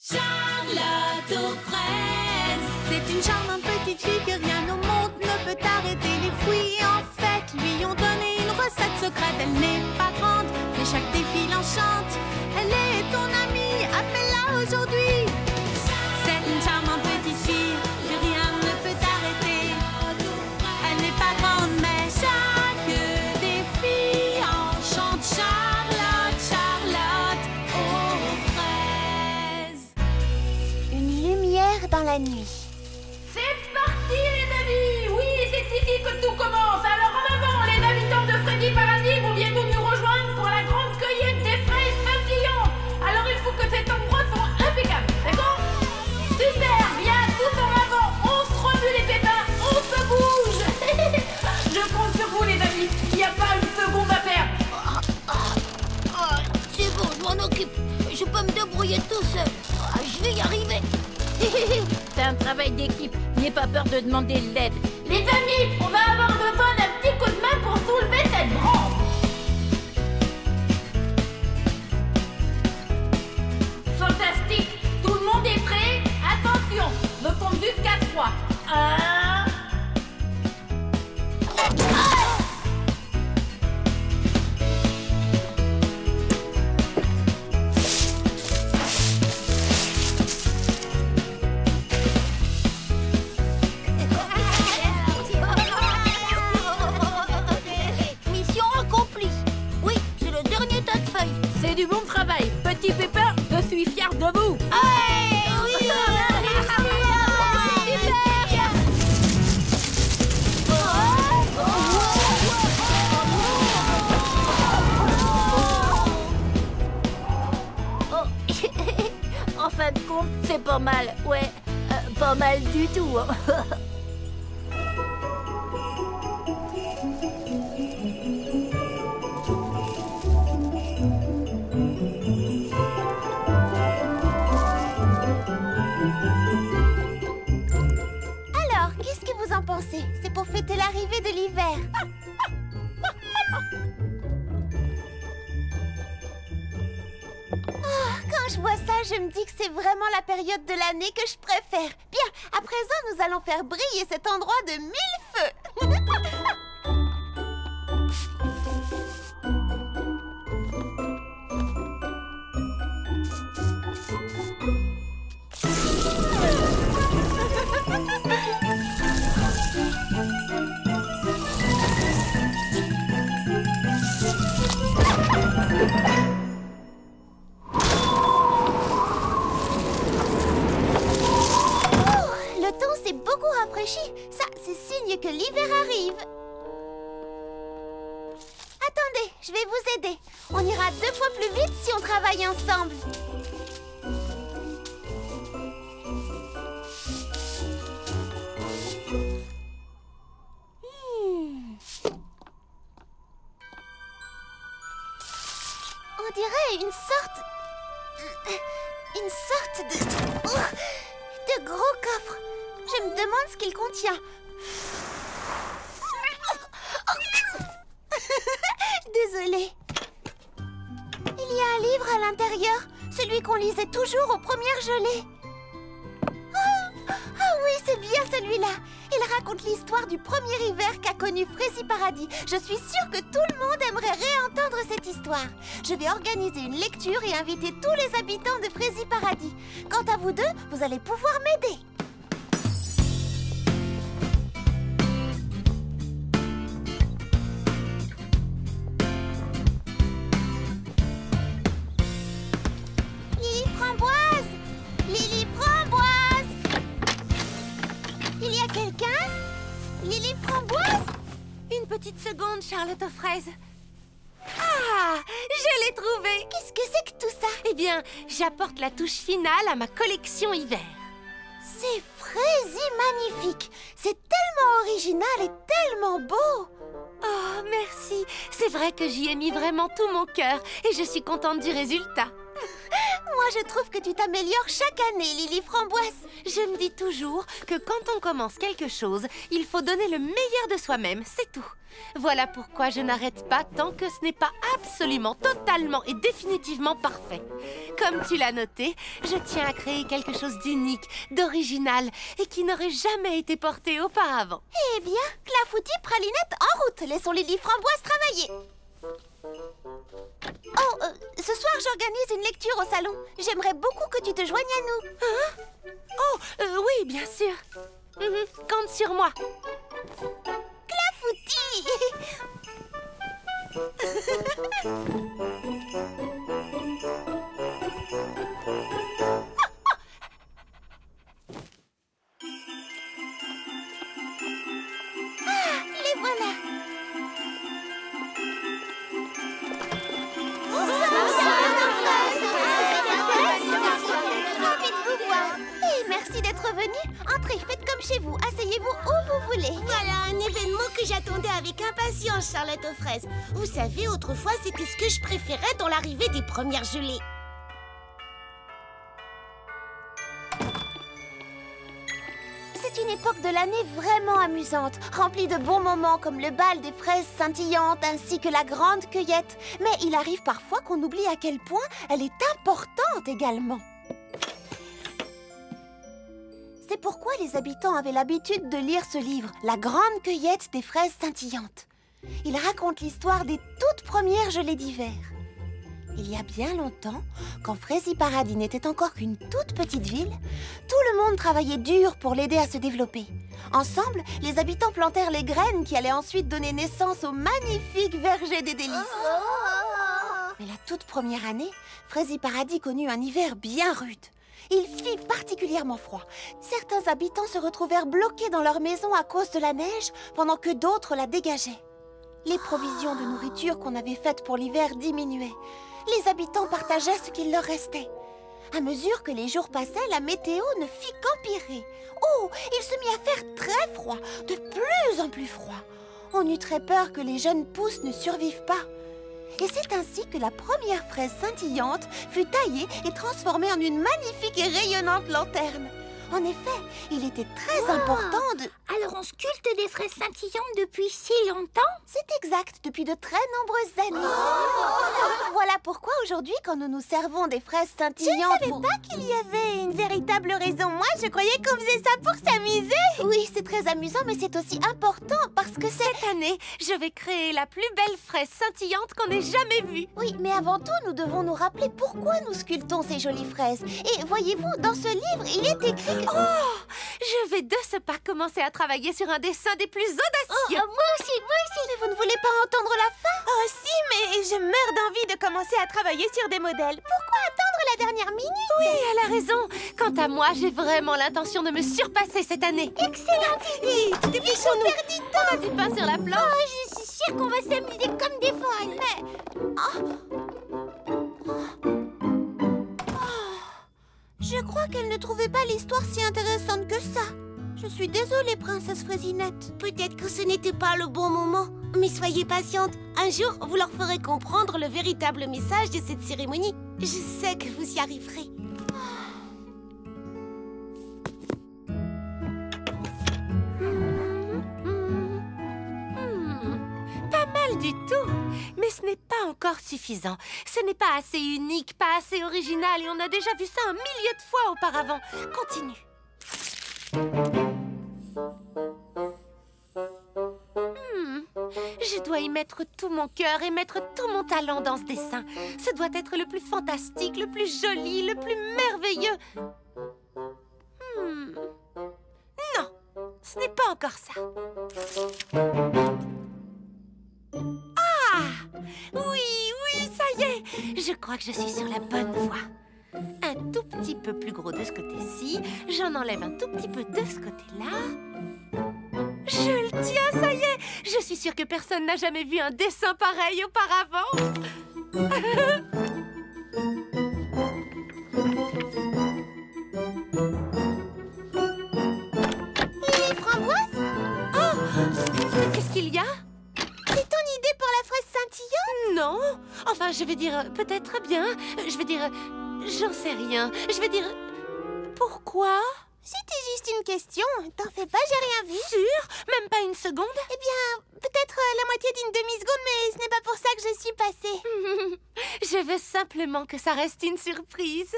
Charlotte aux fraises. C'est une charmante petite fille que rien au monde ne peut arrêter. Les fruits en fait lui ont donné une recette secrète. Elle n'est pas grande, mais chaque défi l'enchante. Elle est ton amie, appelle-la aujourd'hui. C'est une charmante petite fille que rien ne peut arrêter. Elle n'est pas grande, mais chaque défi enchante. Charlotte, Charlotte aux fraises. Une lumière dans la nuit. C'est parti les amis. Oui, c'est ici que tout commence. Alors en avant, les habitants de Freddy Paradis, vous bientôt nous rejoindre pour la grande cueillette des fraises papillons. Alors il faut que cet endroit soit impeccable, d'accord? Super, bien, tout en avant. On se remue les pépins, on se bouge. Je compte sur vous les amis. Il n'y a pas une seconde à perdre. C'est bon, je m'en occupe. Je peux me débrouiller tout seul. Je vais y arriver. C'est un travail d'équipe. N'ayez pas peur de demander de l'aide. Les amis, on va avoir besoin d'un petit coup de main pour soulever cette branche. Fantastique. Tout le monde est prêt? Attention, je compte jusqu'à 3. 1... Mission accomplie. Oui, c'est le dernier tas de feuilles. C'est du bon travail. Petit pépin, je suis fier de vous. Oui, En fin de compte, c'est pas mal. Ouais, pas mal du tout. Alors, qu'est-ce que vous en pensez? C'est pour fêter l'arrivée de l'hiver. Quand je vois ça, je me dis que c'est vraiment la période de l'année que je préfère. Bien, à présent, nous allons faire briller cet endroit de 1000 feux. Le temps s'est beaucoup rafraîchi. Ça, c'est signe que l'hiver arrive. Attendez, je vais vous aider. On ira 2 fois plus vite si on travaille ensemble. On dirait une sorte de gros coffre. Je me demande ce qu'il contient. Désolée. Il y a un livre à l'intérieur, celui qu'on lisait toujours aux premières gelées. Ah oui, c'est bien celui-là. Il raconte l'histoire du premier hiver qu'a connu Freddy Paradis. Je suis sûre que tout le monde aimerait réentendre cette histoire. Je vais organiser une lecture et inviter tous les habitants de Freddy Paradis. Quant à vous deux, vous allez pouvoir m'aider. Lily Framboise! Lily Framboise! Il y a quelqu'un? Lily Framboise? Une petite seconde, Charlotte aux fraises. Ah! Je l'ai trouvé! Qu'est-ce que c'est que tout ça? Eh bien, j'apporte la touche finale à ma collection hiver. C'est Freddy magnifique! C'est tellement original et tellement beau! Oh, merci. C'est vrai que j'y ai mis vraiment tout mon cœur et je suis contente du résultat. Moi, je trouve que tu t'améliores chaque année, Lily Framboise. Je me dis toujours que quand on commence quelque chose, il faut donner le meilleur de soi-même, c'est tout. Voilà pourquoi je n'arrête pas tant que ce n'est pas absolument, totalement et définitivement parfait. Comme tu l'as noté, je tiens à créer quelque chose d'unique, d'original et qui n'aurait jamais été porté auparavant. Eh bien, Clafoutis, Pralinette, en route. Laissons Lily Framboise travailler. Oh, ce soir, j'organise une lecture au salon. J'aimerais beaucoup que tu te joignes à nous. Hein? Oh, oui, bien sûr. Compte sur moi. Clafoutis! Ah, les voilà! Ravi de vous voir. Et merci d'être venu. Entrez, faites comme chez vous. Asseyez-vous où vous voulez. Voilà un événement que j'attendais avec impatience, Charlotte aux fraises. Vous savez, autrefois, c'était ce que je préférais dans l'arrivée des premières gelées. C'est une époque de l'année vraiment amusante, remplie de bons moments comme le bal des fraises scintillantes ainsi que la grande cueillette. Mais il arrive parfois qu'on oublie à quel point elle est importante également. C'est pourquoi les habitants avaient l'habitude de lire ce livre, La grande cueillette des fraises scintillantes. Il raconte l'histoire des toutes premières gelées d'hiver. Il y a bien longtemps, quand Fraisie Paradis n'était encore qu'une toute petite ville, tout le monde travaillait dur pour l'aider à se développer. Ensemble, les habitants plantèrent les graines qui allaient ensuite donner naissance au magnifique verger des délices. Mais la toute première année, Fraisie Paradis connut un hiver bien rude. Il fit particulièrement froid. Certains habitants se retrouvèrent bloqués dans leur maison à cause de la neige, pendant que d'autres la dégageaient. Les provisions de nourriture qu'on avait faites pour l'hiver diminuaient. Les habitants partageaient ce qu'il leur restait. À mesure que les jours passaient, la météo ne fit qu'empirer. Oh, il se mit à faire très froid, de plus en plus froid. On eut très peur que les jeunes pousses ne survivent pas. Et c'est ainsi que la première fraise scintillante fut taillée et transformée en une magnifique et rayonnante lanterne. En effet, il était très important de... Alors on sculpte des fraises scintillantes depuis si longtemps? C'est exact, depuis de très nombreuses années. Voilà pourquoi aujourd'hui, quand nous nous servons des fraises scintillantes... Je ne savais pas qu'il y avait une véritable raison. Moi, je croyais qu'on faisait ça pour s'amuser. Oui, c'est très amusant, mais c'est aussi important parce que c'est... Cette année, je vais créer la plus belle fraise scintillante qu'on ait jamais vue. Oui, mais avant tout, nous devons nous rappeler pourquoi nous sculptons ces jolies fraises. Et voyez-vous, dans ce livre, il est écrit que... Oh, je vais de ce pas commencer à travailler sur un dessin des plus audacieux. Moi aussi. Mais vous ne voulez pas entendre la fin? Oh si, mais je meurs d'envie de commencer à travailler sur des modèles. Pourquoi attendre la dernière minute? Oui, elle a raison. Quant à moi, j'ai vraiment l'intention de me surpasser cette année. Excellente idée. Dépêchons-nous. On a du pain sur la planche. Oh, je suis sûre qu'on va s'amuser comme des folles. Je crois qu'elle ne trouvait pas l'histoire si intéressante que ça. Je suis désolée, princesse Fraisinette. Peut-être que ce n'était pas le bon moment. Mais soyez patiente. Un jour, vous leur ferez comprendre le véritable message de cette cérémonie. Je sais que vous y arriverez. Pas mal du tout. Mais ce n'est pas encore suffisant. Ce n'est pas assez unique, pas assez original et on a déjà vu ça un millier de fois auparavant. Continue. Je dois y mettre tout mon cœur et mettre tout mon talent dans ce dessin. Ce doit être le plus fantastique, le plus joli, le plus merveilleux. Non, ce n'est pas encore ça. Ah! Oui, ça y est! Je crois que je suis sur la bonne voie. Un tout petit peu plus gros de ce côté-ci. J'en enlève un tout petit peu de ce côté-là. Je le tiens, ça y est! Je suis sûre que personne n'a jamais vu un dessin pareil auparavant. Les framboises? Oh! Qu'est-ce qu'il y a? C'est ton idée pour la fraise scintillante? Non! Enfin, je vais dire peut-être bien. Je vais dire... J'en sais rien. Je vais dire... Pourquoi? C'était juste une question. T'en fais pas, j'ai rien vu. Sûr? Même pas une seconde? Eh bien, peut-être la moitié d'une demi-seconde, mais ce n'est pas pour ça que je suis passée. Je veux simplement que ça reste une surprise.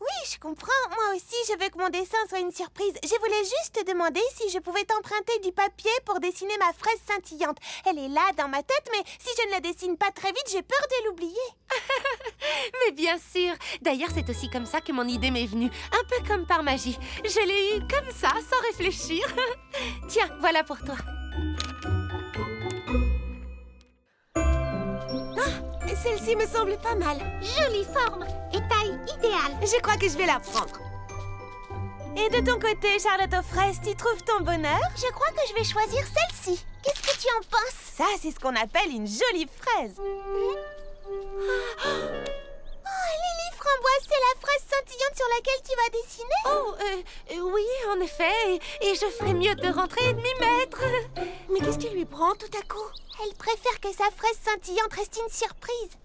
Oui, je comprends. Moi aussi, je veux que mon dessin soit une surprise. Je voulais juste te demander si je pouvais t'emprunter du papier pour dessiner ma fraise scintillante. Elle est là, dans ma tête, mais si je ne la dessine pas très vite, j'ai peur de l'oublier. Mais bien sûr. D'ailleurs, c'est aussi comme ça que mon idée m'est venue. Un peu comme par magie. Je l'ai eue comme ça, sans réfléchir. Tiens, voilà pour toi. Celle-ci me semble pas mal. Jolie forme et taille idéale. Je crois que je vais la prendre. Et de ton côté, Charlotte aux fraises, tu trouves ton bonheur? Je crois que je vais choisir celle-ci. Qu'est-ce que tu en penses? Ça, c'est ce qu'on appelle une jolie fraise. Oh, Lily Framboise, c'est la fraise scintillante sur laquelle tu vas dessiner? Oh, oui, en effet. Et je ferais mieux de rentrer et de m'y mettre. Mais qu'est-ce qui lui prend tout à coup? Elle préfère que sa fraise scintillante reste une surprise.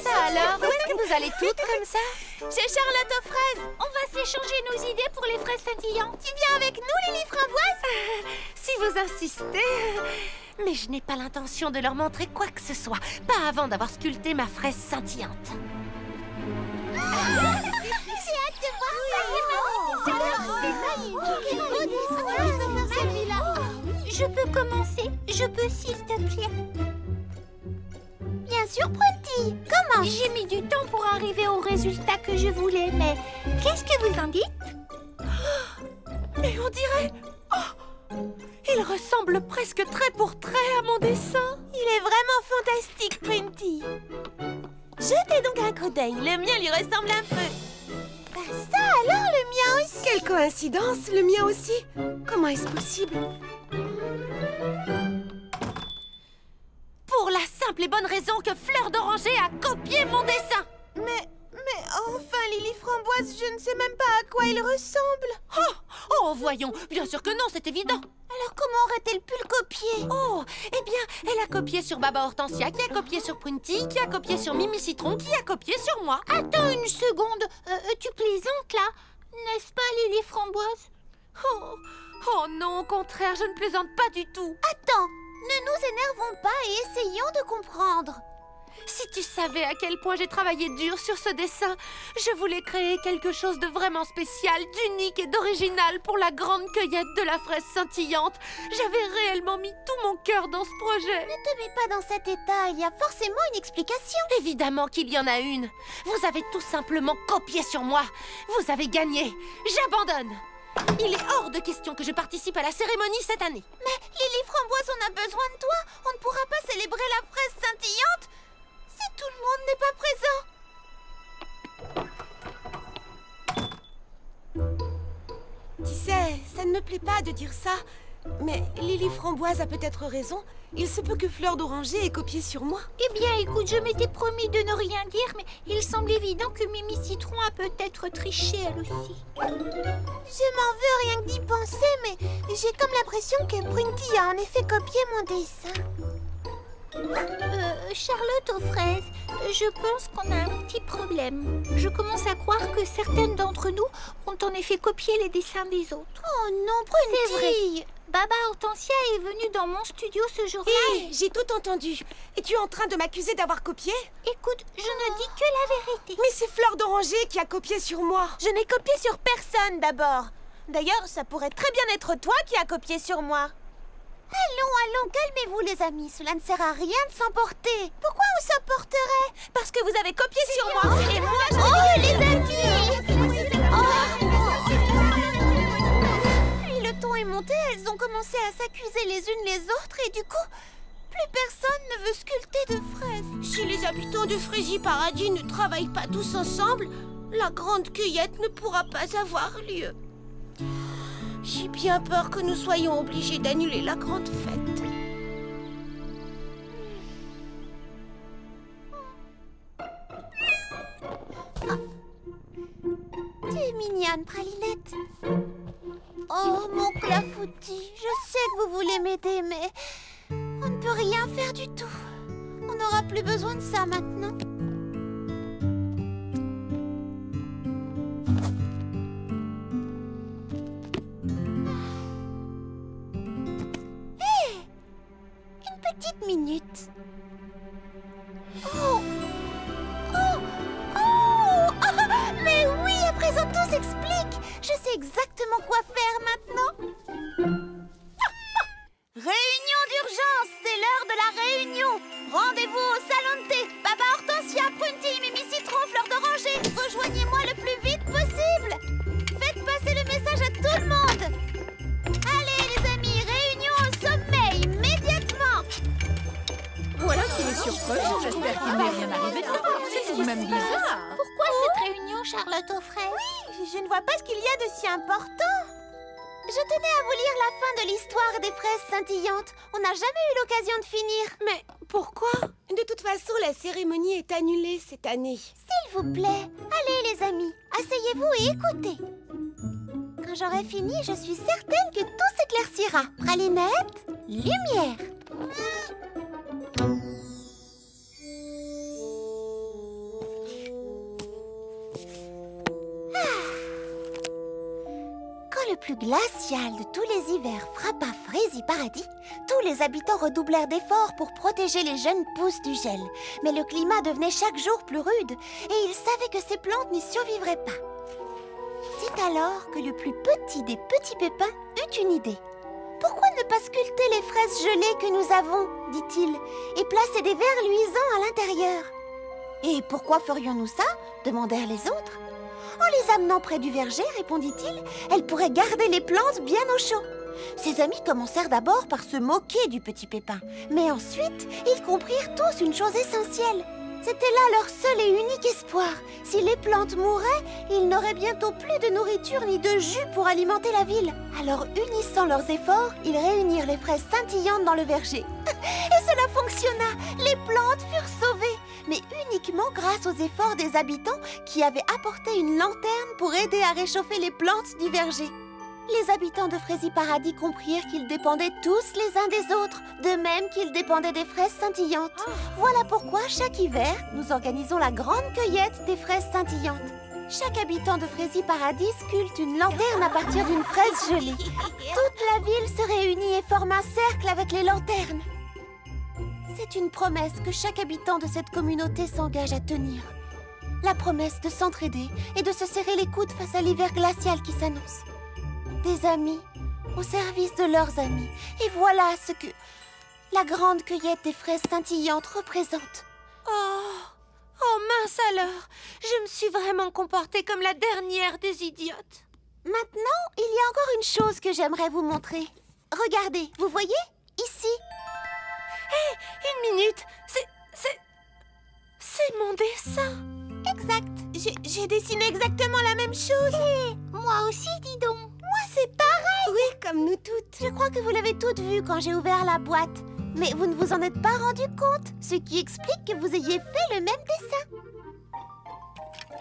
Ça alors, où est-ce que vous allez toutes comme ça? Chez Charlotte aux fraises. On va s'échanger nos idées pour les fraises scintillantes. Tu viens avec nous, Lily Framboise? Si vous insistez... Mais je n'ai pas l'intention de leur montrer quoi que ce soit. Pas avant d'avoir sculpté ma fraise scintillante. J'ai hâte de voir ça. Quel beau dessin. Je peux commencer? Je peux, s'il te plaît? Bien sûr, Prunty. Comment? J'ai mis du temps pour arriver au résultat que je voulais, mais qu'est-ce que vous en dites? Mais on dirait... Oh, il ressemble presque trait pour trait à mon dessin. Il est vraiment fantastique, Prunty. Jetez donc un coup d'œil. Le mien lui ressemble un peu. Ben ça alors, le mien aussi. Quelle coïncidence, le mien aussi. Comment est-ce possible? Pour la simple et bonne raison que Fleur d'Oranger a copié mon dessin. Mais enfin, Lily Framboise, je ne sais même pas à quoi il ressemble. Oh, voyons, bien sûr que non, c'est évident. Alors comment aurait-elle pu le copier? Oh, eh bien, elle a copié sur Baba Hortensia, qui a copié sur Prunty, qui a copié sur Mimi Citron, qui a copié sur moi. Attends une seconde. Tu plaisantes là? N'est-ce pas, Lily Framboise? Oh non, au contraire, je ne plaisante pas du tout. Attends, ne nous énervons pas et essayons de comprendre. Si tu savais à quel point j'ai travaillé dur sur ce dessin, je voulais créer quelque chose de vraiment spécial, d'unique et d'original pour la grande cueillette de la fraise scintillante. J'avais réellement mis tout mon cœur dans ce projet. Ne te mets pas dans cet état, il y a forcément une explication. Évidemment qu'il y en a une. Vous avez tout simplement copié sur moi. Vous avez gagné. J'abandonne. Il est hors de question que je participe à la cérémonie cette année. Mais Lily Framboise, on a besoin de toi. On ne pourra pas célébrer la fraise scintillante si tout le monde n'est pas présent. Tu sais, ça ne me plaît pas de dire ça, mais Lily Framboise a peut-être raison. Il se peut que Fleur d'Oranger ait copié sur moi. Eh bien, écoute, je m'étais promis de ne rien dire, mais il semble évident que Mimi Citron a peut-être triché elle aussi. Je m'en veux rien que d'y penser, mais j'ai comme l'impression que Prunty a en effet copié mon dessin. Charlotte aux fraises, je pense qu'on a un petit problème. Je commence à croire que certaines d'entre nous ont en effet copié les dessins des autres. Oh non, Prunty! C'est vrai. Baba Hortensia est venue dans mon studio ce jour-là. Hé, j'ai tout entendu. Et tu es en train de m'accuser d'avoir copié? Écoute, je ne dis que la vérité. Mais c'est Fleur d'Oranger qui a copié sur moi. Je n'ai copié sur personne d'abord. D'ailleurs, ça pourrait très bien être toi qui as copié sur moi. Allons, calmez-vous les amis, cela ne sert à rien de s'emporter. Pourquoi on s'emporterait? Parce que vous avez copié sur moi et moi je... Oh, les amis! Puis le ton est monté, elles ont commencé à s'accuser les unes les autres et du coup, plus personne ne veut sculpter de fraises. Si les habitants de Frésie Paradis ne travaillent pas tous ensemble, la grande cueillette ne pourra pas avoir lieu. J'ai bien peur que nous soyons obligés d'annuler la grande fête. Tu es mignonne, Pralinette. Oh, mon clafoutis, je sais que n'aura plus besoin de ça maintenant. Petite minute. Oh! Oh! Oh! Mais oui, à présent tout s'explique. Je sais exactement quoi faire maintenant. Réunion d'urgence, c'est l'heure de la réunion. Rendez-vous au salon de thé. Papa Hortensia, Prunty, Mimi Citron, Fleur d'Oranger. Rejoignez-moi le plus vite possible. Faites passer le message à tout le monde. Allez les amis, réunion au sommet immédiatement. Voilà qui est surprenant. J'espère qu'il n'est rien arrivé de grave. C'est tout de même bizarre. Pourquoi cette réunion, Charlotte aux fraises? Oui, je ne vois pas ce qu'il y a de si important. Je tenais à vous lire la fin de l'histoire des fraises scintillantes. On n'a jamais eu l'occasion de finir. Mais pourquoi? De toute façon, la cérémonie est annulée cette année. S'il vous plaît, allez les amis, asseyez-vous et écoutez. Quand j'aurai fini, je suis certaine que tout s'éclaircira. Pralinette, lumière. Quand le plus glacial de tous les hivers frappa Frézy Paradis, tous les habitants redoublèrent d'efforts pour protéger les jeunes pousses du gel. Mais le climat devenait chaque jour plus rude et ils savaient que ces plantes n'y survivraient pas. C'est alors que le plus petit des petits pépins eut une idée. « Pourquoi ne pas sculpter les fraises gelées que nous avons ?» dit-il, « et placer des verres luisants à l'intérieur. »« Et pourquoi ferions-nous ça ?» demandèrent les autres. « En les amenant près du verger, répondit-il, elles pourraient garder les plantes bien au chaud. » Ses amis commencèrent d'abord par se moquer du petit pépin, mais ensuite, ils comprirent tous une chose essentielle. C'était là leur seul et unique espoir. Si les plantes mouraient, ils n'auraient bientôt plus de nourriture ni de jus pour alimenter la ville. Alors, unissant leurs efforts, ils réunirent les fraises scintillantes dans le verger. Et cela fonctionna. Les plantes furent sauvées, mais uniquement grâce aux efforts des habitants qui avaient apporté une lanterne pour aider à réchauffer les plantes du verger. Les habitants de Frézy Paradis comprirent qu'ils dépendaient tous les uns des autres, de même qu'ils dépendaient des fraises scintillantes. Voilà pourquoi, chaque hiver, nous organisons la grande cueillette des fraises scintillantes. Chaque habitant de Frézy Paradis sculpte une lanterne à partir d'une fraise gelée. Toute la ville se réunit et forme un cercle avec les lanternes. C'est une promesse que chaque habitant de cette communauté s'engage à tenir. La promesse de s'entraider et de se serrer les coudes face à l'hiver glacial qui s'annonce. Des amis au service de leurs amis. Et voilà ce que la grande cueillette des fraises scintillantes représente. Oh mince alors! Je me suis vraiment comportée comme la dernière des idiotes. Maintenant, il y a encore une chose que j'aimerais vous montrer. Regardez, vous voyez? Ici. Une minute! C'est mon dessin! Exact. J'ai dessiné exactement la même chose. Et moi aussi, dis donc. Moi, c'est pareil. Oui, comme nous toutes. Je crois que vous l'avez toutes vu quand j'ai ouvert la boîte. Mais vous ne vous en êtes pas rendu compte, ce qui explique que vous ayez fait le même dessin.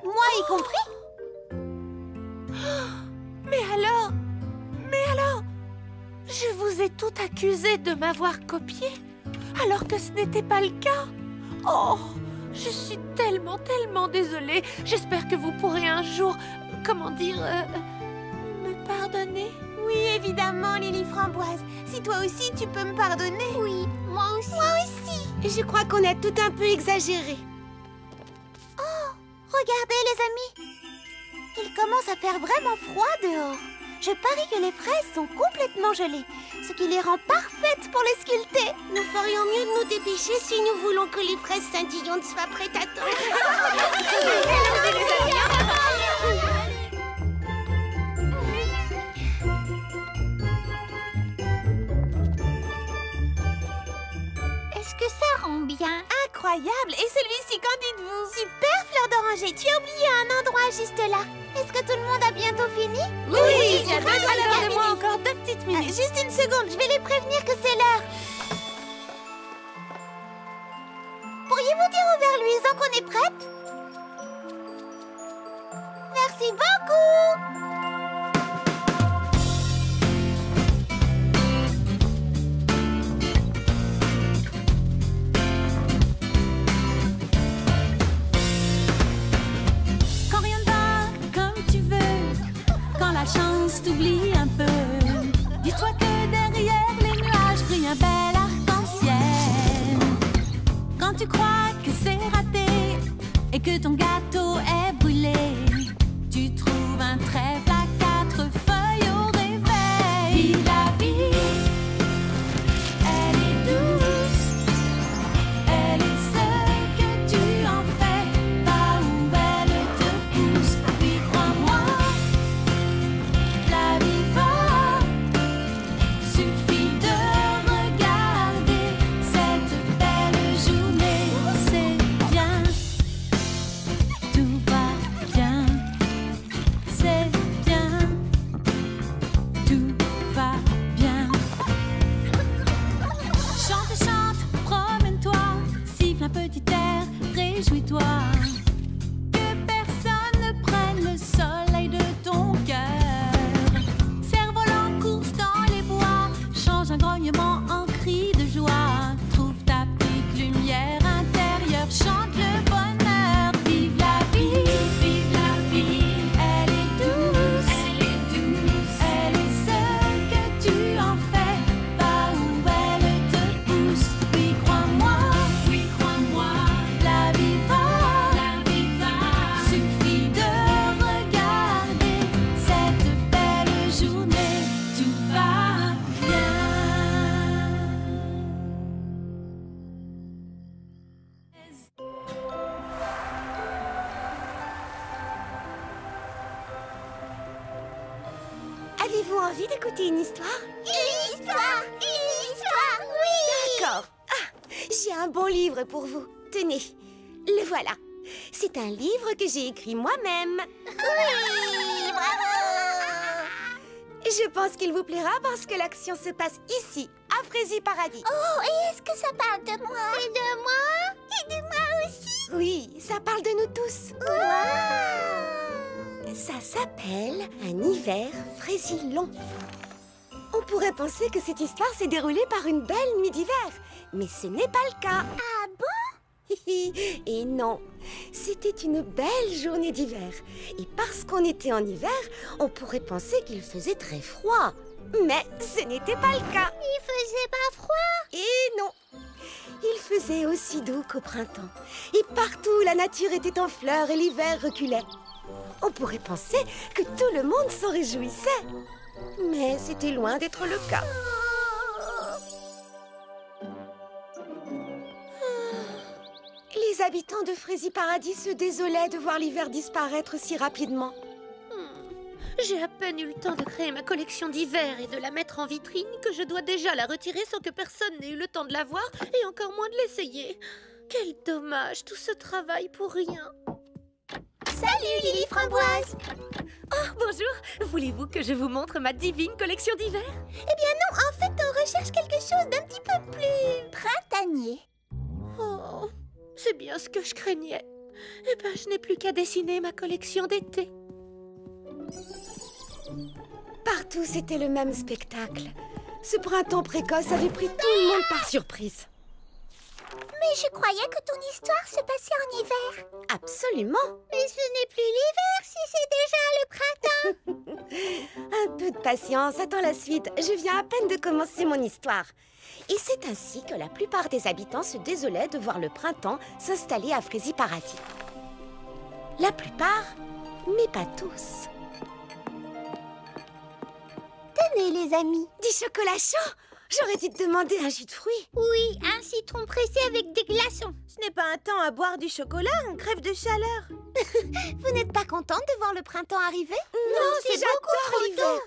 Moi y compris. Mais alors, je vous ai toutes accusé de m'avoir copié, alors que ce n'était pas le cas. Oh, je suis tellement désolée. J'espère que vous pourrez un jour, me pardonner. Oui, évidemment, Lily Framboise. Si toi aussi, tu peux me pardonner. Oui, moi aussi. Moi aussi. Je crois qu'on a tout un peu exagéré. Oh, regardez les amis. Il commence à faire vraiment froid dehors. Je parie que les fraises sont complètement gelées, ce qui les rend parfaites pour les sculpter. Nous ferions mieux de nous dépêcher si nous voulons que les fraises scintillantes soient prêtes à temps. Est-ce que ça rend bien? Incroyable. Et celui-ci, qu'en dites-vous? Super, Fleur d'Oranger. Tu as oublié un endroit juste là. Est-ce que tout le monde a bientôt fini? Oui, alors accordez-moi encore 2 petites minutes. Juste une seconde, je vais les prévenir que c'est l'heure. Pourriez-vous dire au verre luisant qu'on est prête? Merci beaucoup. tu crois que c'est raté et que ton gâteau est brûlé, tu trouves un trèfle à 4 feuilles au réveil. Vive la vie, elle est douce, elle est ce que tu en fais, va où elle te pousse. Oui, crois-moi, la vie va, suffit de regarder cette belle journée. C'est bien, tout va bien, c'est bien, tout va bien. Chante, chante, promène-toi, siffle un petit air, réjouis-toi. Que personne ne prenne le soleil de ton cœur. Cerf-volant, course dans les bois, change un grognement en cri de joie. Trouve ta petite lumière intérieure, chante le bonheur. Vive la vie, elle est douce, elle est ce que tu en fais, va où elle te pousse. Oui, crois-moi, la vie va, suffit de regarder cette belle journée, tout va bien. Avez-vous envie d'écouter une histoire? Une histoire, oui! D'accord. Ah, j'ai un bon livre pour vous. Tenez, le voilà. C'est un livre que j'ai écrit moi-même. Oui, bravo! Je pense qu'il vous plaira parce que l'action se passe ici, à Frézy Paradis. Oh, et est-ce que ça parle de moi? Et de moi? Et de moi aussi? Oui, ça parle de nous tous. Ça s'appelle Un hiver fraisilon. On pourrait penser que cette histoire s'est déroulée par une belle nuit d'hiver, mais ce n'est pas le cas. Ah bon? Et non, c'était une belle journée d'hiver. Et parce qu'on était en hiver, on pourrait penser qu'il faisait très froid. Mais ce n'était pas le cas. Il faisait pas froid? Et non, il faisait aussi doux qu'au printemps. Et partout, la nature était en fleurs et l'hiver reculait. On pourrait penser que tout le monde s'en réjouissait. Mais c'était loin d'être le cas. Les habitants de Frézy Paradis se désolaient de voir l'hiver disparaître si rapidement. J'ai à peine eu le temps de créer ma collection d'hiver et de la mettre en vitrine que je dois déjà la retirer sans que personne n'ait eu le temps de la voir et encore moins de l'essayer. Quel dommage, tout ce travail pour rien. Salut Lily Framboise! Oh, bonjour. Voulez-vous que je vous montre ma divine collection d'hiver? Eh bien non, en fait on recherche quelque chose d'un petit peu plus printanier. Oh, c'est bien ce que je craignais. Eh ben, je n'ai plus qu'à dessiner ma collection d'été. Partout, c'était le même spectacle. Ce printemps précoce avait pris tout le monde par surprise. Mais je croyais que ton histoire se passait en hiver. Absolument. Mais ce n'est plus l'hiver si c'est déjà le printemps. Un peu de patience, attends la suite. Je viens à peine de commencer mon histoire. Et c'est ainsi que la plupart des habitants se désolaient de voir le printemps s'installer à Frézy Paradis. La plupart, mais pas tous. Tenez les amis. Du chocolat chaud? J'aurais dû te demander un jus de fruits. Oui, un citron pressé avec des glaçons. Ce n'est pas un temps à boire du chocolat, on crève de chaleur. Vous n'êtes pas contente de voir le printemps arriver? Non, c'est beaucoup trop l'hiver.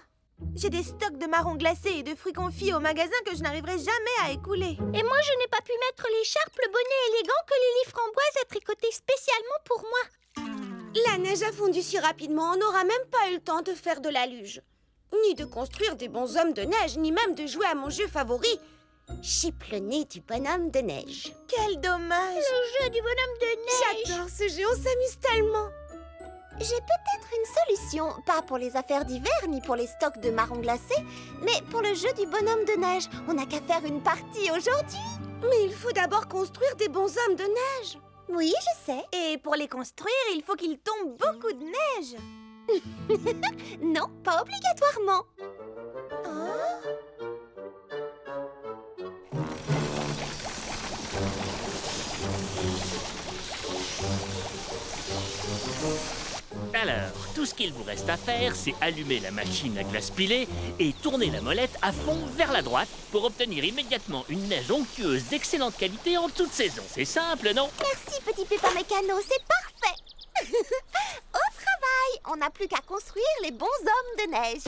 J'ai des stocks de marrons glacés et de fruits confits au magasin que je n'arriverai jamais à écouler. Et moi, je n'ai pas pu mettre l'écharpe, le bonnet élégant que Lily Framboise a tricoté spécialement pour moi. La neige a fondu si rapidement, on n'aura même pas eu le temps de faire de la luge. Ni de construire des bonshommes de neige, ni même de jouer à mon jeu favori, Chip le nez du bonhomme de neige. Quel dommage! Le jeu du bonhomme de neige. J'adore ce jeu, on s'amuse tellement. J'ai peut-être une solution, pas pour les affaires d'hiver ni pour les stocks de marrons glacés, mais pour le jeu du bonhomme de neige. On n'a qu'à faire une partie aujourd'hui. Mais il faut d'abord construire des bonshommes de neige. Oui, je sais. Et pour les construire, il faut qu'il tombe beaucoup de neige. Non, pas obligatoirement. Alors, tout ce qu'il vous reste à faire, c'est allumer la machine à glace pilée et tourner la molette à fond vers la droite pour obtenir immédiatement une neige onctueuse d'excellente qualité en toute saison. C'est simple, non? Merci, petit Pépin Mécano, c'est parfait. Au travail, on n'a plus qu'à construire les bons hommes de neige.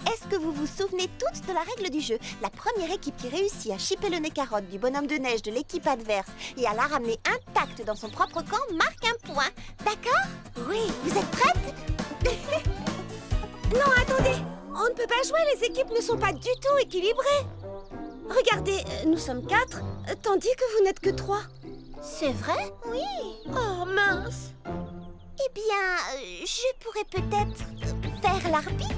Est-ce que vous vous souvenez toutes de la règle du jeu? La première équipe qui réussit à chipper le nez carotte du bonhomme de neige de l'équipe adverse et à la ramener intacte dans son propre camp marque un point. D'accord? Oui, vous êtes prêtes? Non, attendez. On ne peut pas jouer, les équipes ne sont pas du tout équilibrées. Regardez, nous sommes 4, tandis que vous n'êtes que 3. C'est vrai? Oui. Oh, mince. Eh bien, je pourrais peut-être faire l'arbitre.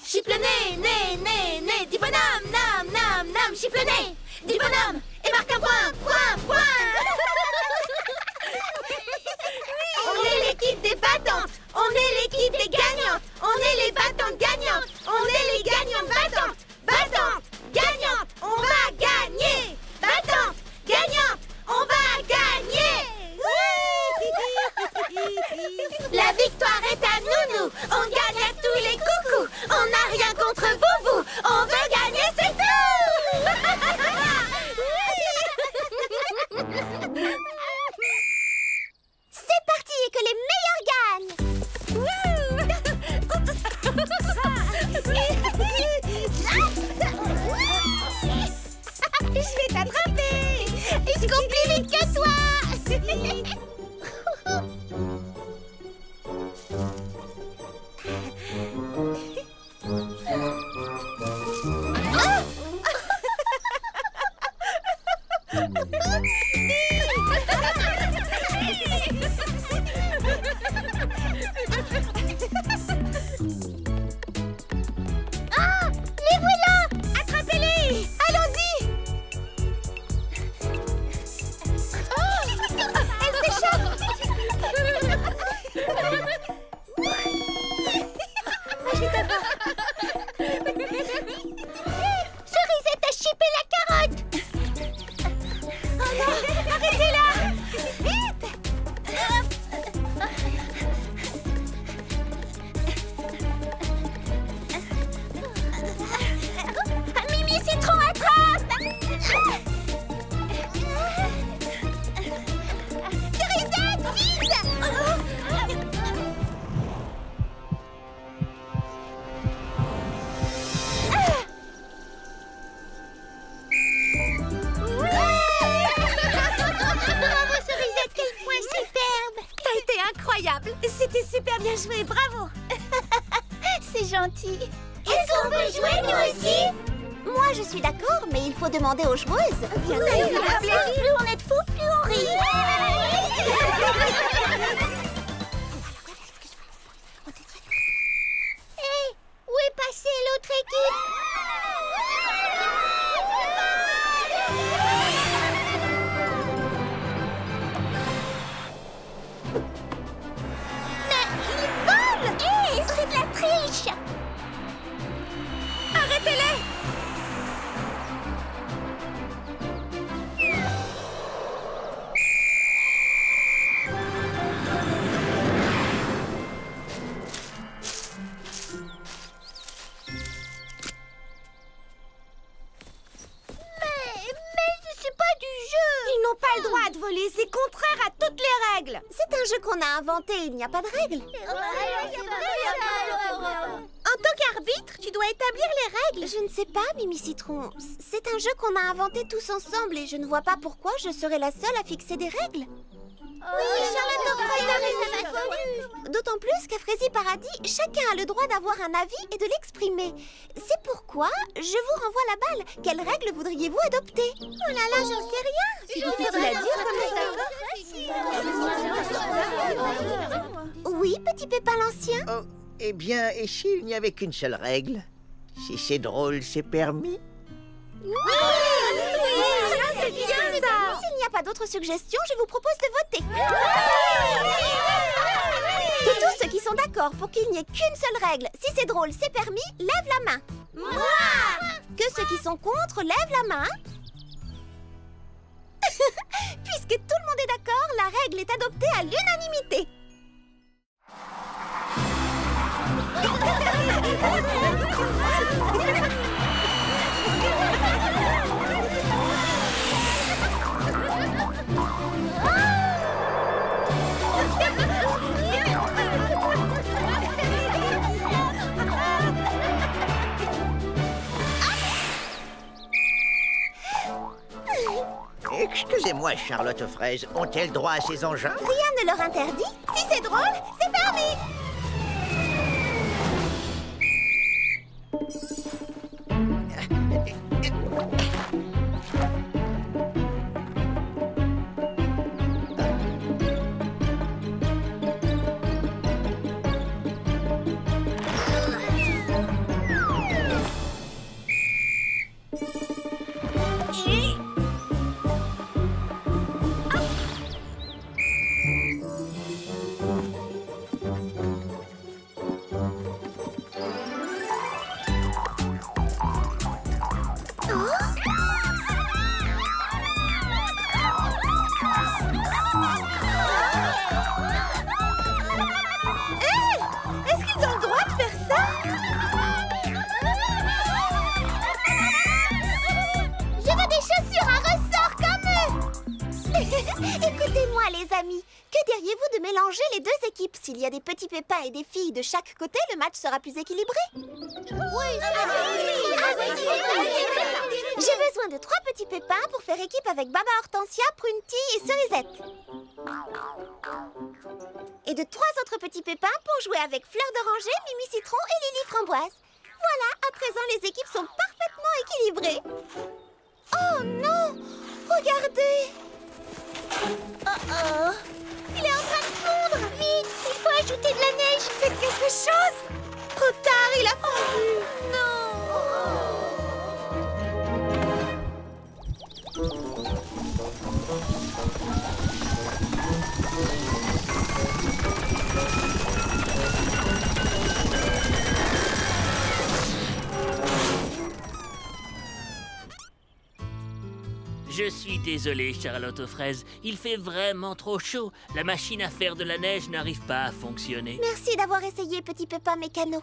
Chipe le nez, nez, nez, nez, dis bonhomme, nam, nam, nam, chipe le nez, dis bonhomme, et marque un point, point, point. On est l'équipe des battantes. On est l'équipe des gagnantes. On est les battantes gagnantes. On est les gagnantes battantes. Battantes, gagnantes, on va gagner. Battantes, gagnantes, on va gagner. La victoire est à nous, on gagne à tous les coucous. On n'a rien contre vous, on veut gagner, c'est tout. C'est parti et que les meilleurs gagnent. Je vais t'attraper. Je cours plus vite que toi. Ah, les voilà. Attrapez-les. Allons-y. Elle s'échappe. Cerisette a chippé la carotte. Oh non, arrêtez-la. Vite. Mimi Citron attrape. Cerisette, vite. Bravo Cerisette, quel point superbe. T'as été incroyable. C'était super bien joué, bravo. C'est gentil. Est-ce qu'on peut jouer nous aussi? Moi, je suis d'accord, mais il faut demander aux joueuses. Bien sûr. Plus on est de fous, plus on rit. Hé, où est passée l'autre équipe? Mais ils volent. Hé, c'est de la triche. Arrêtez-les. jeu qu'on a inventé, il n'y a pas de règles. En tant qu'arbitre, tu dois établir les règles. Je ne sais pas, Mimi Citron. C'est un jeu qu'on a inventé tous ensemble et je ne vois pas pourquoi je serais la seule à fixer des règles. Oui, Charlotte a raison. D'autant plus qu'à Frézy Paradis, chacun a le droit d'avoir un avis et de l'exprimer. C'est pourquoi je vous renvoie la balle. Quelles règles voudriez-vous adopter? Oh là là, j'en sais rien. C'est difficile à dire comme ça. Oui, petit Pépin l'Ancien? Oh, eh bien, et s'il n'y avait qu'une seule règle? Si c'est drôle, c'est permis? C'est bien ça. S'il n'y a pas d'autres suggestions, je vous propose de voter. De tous ceux qui sont d'accord pour qu'il n'y ait qu'une seule règle, si c'est drôle, c'est permis, lève la main. Moi. Que ceux qui sont contre lèvent la main. Puisque tout le monde est d'accord, la règle est adoptée à l'unanimité. Excusez-moi, Charlotte aux fraises, ont-elles droit à ces engins? Rien ne leur interdit. Si c'est drôle, c'est permis. Écoutez-moi les amis, que diriez-vous de mélanger les deux équipes? S'il y a des petits pépins et des filles de chaque côté, le match sera plus équilibré. J'ai besoin de 3 petits pépins pour faire équipe avec Baba Hortensia, Prunty et Cerisette. Et de 3 autres petits pépins pour jouer avec Fleur d'Oranger, Mimi Citron et Lily Framboise. Voilà, à présent les équipes sont parfaitement équilibrées. Oh non! Regardez! Oh, il est en train de fondre! Vite, il faut ajouter de la neige! Faites quelque chose! Trop tard, il a fondu! Non! Je suis désolé, Charlotte aux fraises. Il fait vraiment trop chaud. La machine à faire de la neige n'arrive pas à fonctionner. Merci d'avoir essayé, petit Pépin Mécano.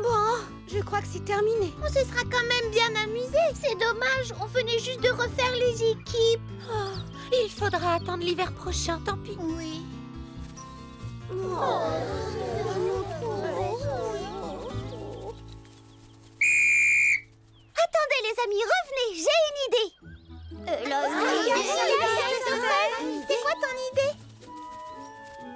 Bon, je crois que c'est terminé. On se sera quand même bien amusé. C'est dommage, on venait juste de refaire les équipes. Oh, il faudra attendre l'hiver prochain, tant pis. Oui. Attendez les amis, revenez, j'ai une idée. C'est quoi ton idée?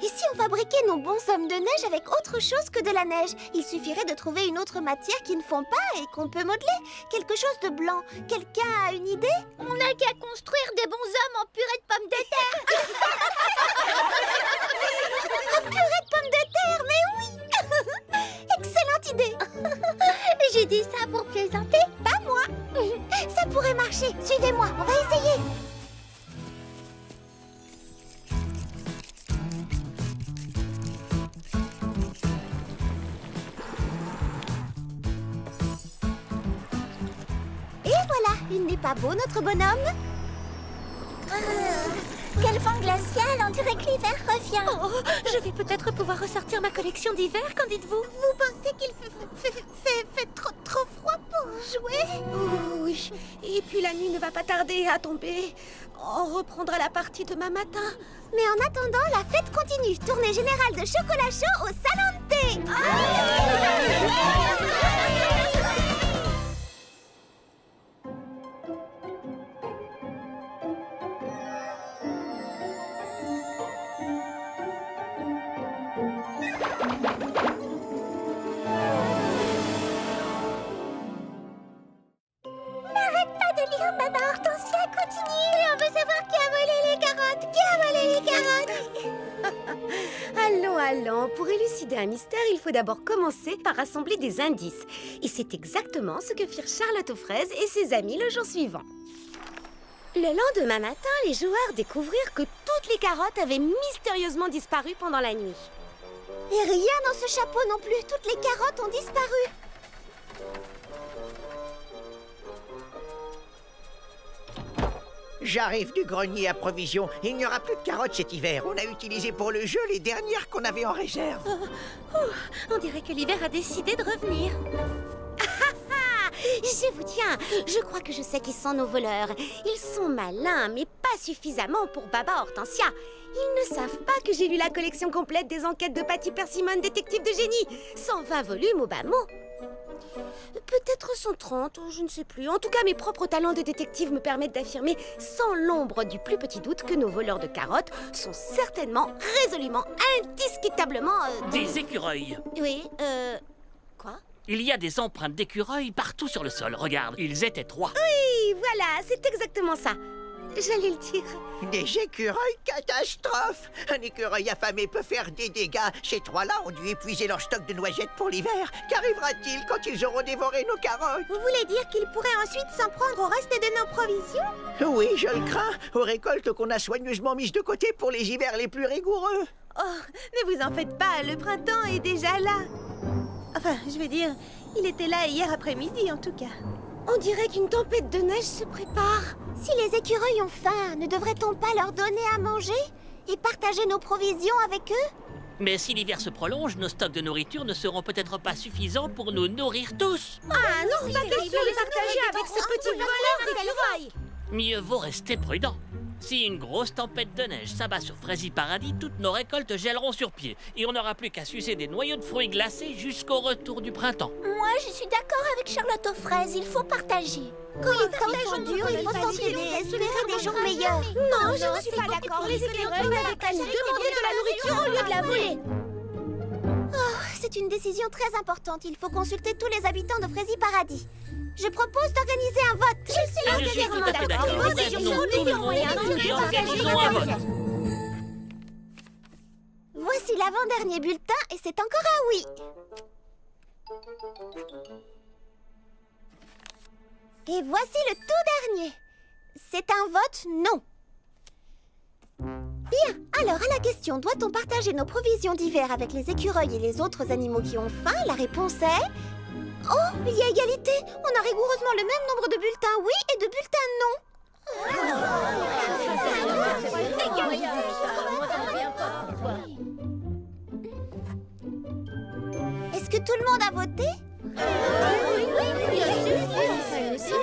Et si on fabriquait nos bonshommes de neige avec autre chose que de la neige? Il suffirait de trouver une autre matière qui ne fond pas et qu'on peut modeler. Quelque chose de blanc. Quelqu'un a une idée? On n'a qu'à construire des bonshommes en purée de pommes de terre. En purée de pommes de terre, mais oui. Excellente idée. J'ai dit ça pour plaisanter. Pas moi. Ça pourrait marcher. Suivez-moi, on va essayer. Et voilà, il n'est pas beau notre bonhomme? Quel vent glacial, on dirait que l'hiver revient. Oh, je vais peut-être pouvoir ressortir ma collection d'hiver, qu'en dites-vous? Vous pensez qu'il fait trop froid pour jouer? Oui, et puis la nuit ne va pas tarder à tomber. On reprendra la partie demain matin. Mais en attendant, la fête continue. Tournée générale de chocolat chaud au salon de thé. N'arrête pas de lire, maman Hortensia, continue. On veut savoir qui a volé les carottes. Qui a volé les carottes? Allons, allons. Pour élucider un mystère, il faut d'abord commencer par rassembler des indices. Et c'est exactement ce que firent Charlotte aux fraises et ses amis le jour suivant. Le lendemain matin, les joueurs découvrirent que toutes les carottes avaient mystérieusement disparu pendant la nuit. Et rien dans ce chapeau non plus. Toutes les carottes ont disparu. J'arrive du grenier à provisions. Il n'y aura plus de carottes cet hiver. On a utilisé pour le jeu les dernières qu'on avait en réserve. On dirait que l'hiver a décidé de revenir. Je vous tiens, je crois que je sais qui sont nos voleurs. Ils sont malins, mais pas suffisamment pour Baba Hortensia. Ils ne savent pas que j'ai lu la collection complète des enquêtes de Patty Persimmon, détective de génie. 120 volumes au bas mot. Peut-être 130, je ne sais plus. En tout cas, mes propres talents de détective me permettent d'affirmer sans l'ombre du plus petit doute que nos voleurs de carottes sont certainement, résolument, indiscutablement... Des écureuils. Oui, quoi? Il y a des empreintes d'écureuils partout sur le sol. Regarde, ils étaient 3. Oui, voilà, c'est exactement ça. J'allais le dire. Des écureuils catastrophes. Un écureuil affamé peut faire des dégâts. Ces 3-là ont dû épuiser leur stock de noisettes pour l'hiver. Qu'arrivera-t-il quand ils auront dévoré nos carottes? Vous voulez dire qu'ils pourraient ensuite s'en prendre au reste de nos provisions? Oui, je le crains. Aux récoltes qu'on a soigneusement mises de côté pour les hivers les plus rigoureux. Oh, ne vous en faites pas, le printemps est déjà là. Enfin, je veux dire, il était là hier après-midi en tout cas. On dirait qu'une tempête de neige se prépare. Si les écureuils ont faim, ne devrait-on pas leur donner à manger et partager nos provisions avec eux? Mais si l'hiver se prolonge, nos stocks de nourriture ne seront peut-être pas suffisants pour nous nourrir tous. Ah non, pas question de partager avec ce petit voleur d'écureuils. Mieux vaut rester prudent. Si une grosse tempête de neige s'abat sur Frézy Paradis, toutes nos récoltes gèleront sur pied. Et on n'aura plus qu'à sucer des noyaux de fruits glacés jusqu'au retour du printemps. Moi, je suis d'accord avec Charlotte aux fraises. Il faut partager. Quand les temps sont durs, il faut s'enfiler et espérer des jours meilleurs. Non, je ne suis pas d'accord. Les écureuils n'avaient qu'à nous demander de la nourriture au lieu de la voler. Oh, c'est une décision très importante. Il faut consulter tous les habitants de Frézy Paradis. Je propose d'organiser un vote. Je suis tout à fait d'accord. Réunissons tout le monde et organisons un vote. Voici l'avant-dernier bulletin et c'est encore un oui. Et voici le tout dernier. C'est un vote non. Bien, alors à la question, doit-on partager nos provisions d'hiver avec les écureuils et les autres animaux qui ont faim? La réponse est... Oh, il y a égalité. On a rigoureusement le même nombre de bulletins oui et de bulletins non. Est-ce que tout le monde a voté? Oui, bien sûr.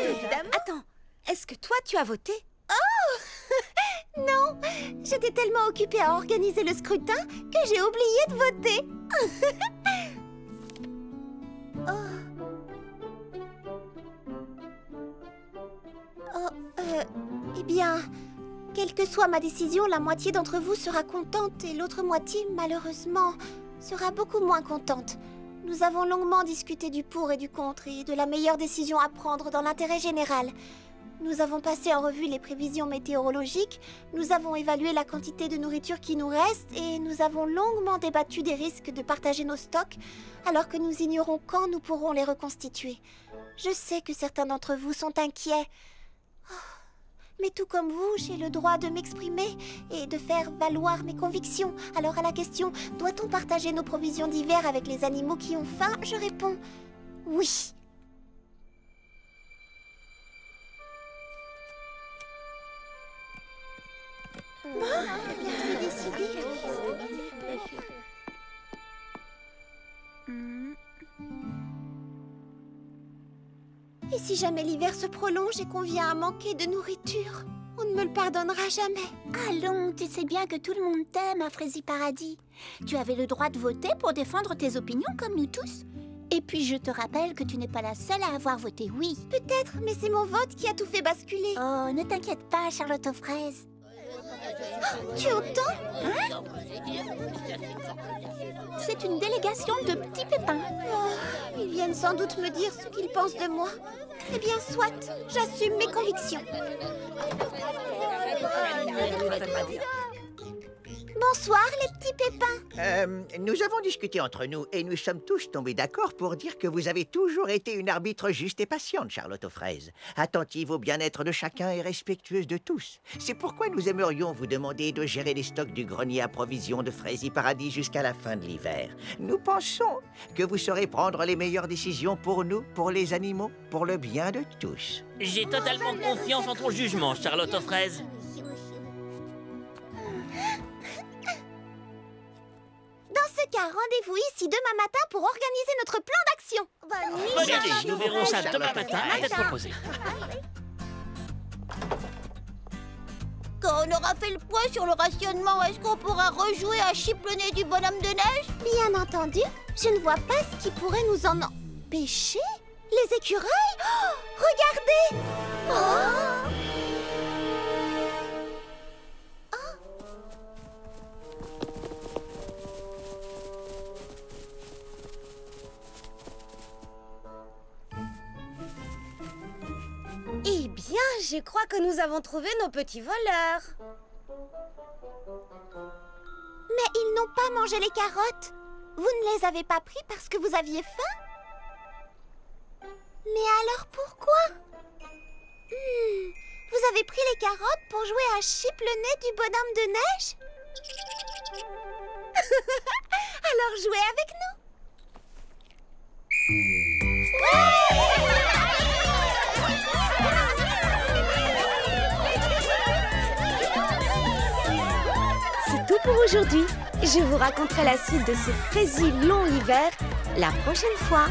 Attends, est-ce que toi tu as voté? Oh non, j'étais tellement occupée à organiser le scrutin que j'ai oublié de voter. Eh bien, quelle que soit ma décision, la moitié d'entre vous sera contente et l'autre moitié, malheureusement, sera beaucoup moins contente. Nous avons longuement discuté du pour et du contre et de la meilleure décision à prendre dans l'intérêt général. Nous avons passé en revue les prévisions météorologiques, nous avons évalué la quantité de nourriture qui nous reste et nous avons longuement débattu des risques de partager nos stocks alors que nous ignorons quand nous pourrons les reconstituer. Je sais que certains d'entre vous sont inquiets. Mais tout comme vous, j'ai le droit de m'exprimer et de faire valoir mes convictions. Alors à la question, doit-on partager nos provisions d'hiver avec les animaux qui ont faim? Je réponds oui. C'est décidé. Et si jamais l'hiver se prolonge et qu'on vient à manquer de nourriture? On ne me le pardonnera jamais. Allons, tu sais bien que tout le monde t'aime à Frézy Paradis. Tu avais le droit de voter pour défendre tes opinions comme nous tous. Et puis je te rappelle que tu n'es pas la seule à avoir voté oui. Peut-être, mais c'est mon vote qui a tout fait basculer. Oh, ne t'inquiète pas, Charlotte aux fraises. Tu entends? Hein? C'est une délégation de petits pépins. Oh, ils viennent sans doute me dire ce qu'ils pensent de moi. Eh bien, soit, j'assume mes convictions. Bonsoir, les petits pépins. Nous avons discuté entre nous et nous sommes tous tombés d'accord pour dire que vous avez toujours été une arbitre juste et patiente, Charlotte aux fraises. Attentive au bien-être de chacun et respectueuse de tous. C'est pourquoi nous aimerions vous demander de gérer les stocks du grenier à provisions de Frézy Paradis jusqu'à la fin de l'hiver. Nous pensons que vous saurez prendre les meilleures décisions pour nous, pour les animaux, pour le bien de tous. J'ai totalement confiance en ton jugement, Charlotte aux fraises. Dans ce cas, rendez-vous ici demain matin pour organiser notre plan d'action. Bonne idée, nous verrons ça demain matin à tête reposée. Quand on aura fait le point sur le rationnement, est-ce qu'on pourra rejouer à Chip le nez du bonhomme de neige? Bien entendu, je ne vois pas ce qui pourrait nous en empêcher. Les écureuils? Oh, regardez! Oh! Eh bien, je crois que nous avons trouvé nos petits voleurs. Mais ils n'ont pas mangé les carottes. Vous ne les avez pas pris parce que vous aviez faim? Mais alors pourquoi? Vous avez pris les carottes pour jouer à Chip le nez du bonhomme de neige? Alors jouez avec nous. C'est tout pour aujourd'hui. Je vous raconterai la suite de ce Frézy long hiver la prochaine fois.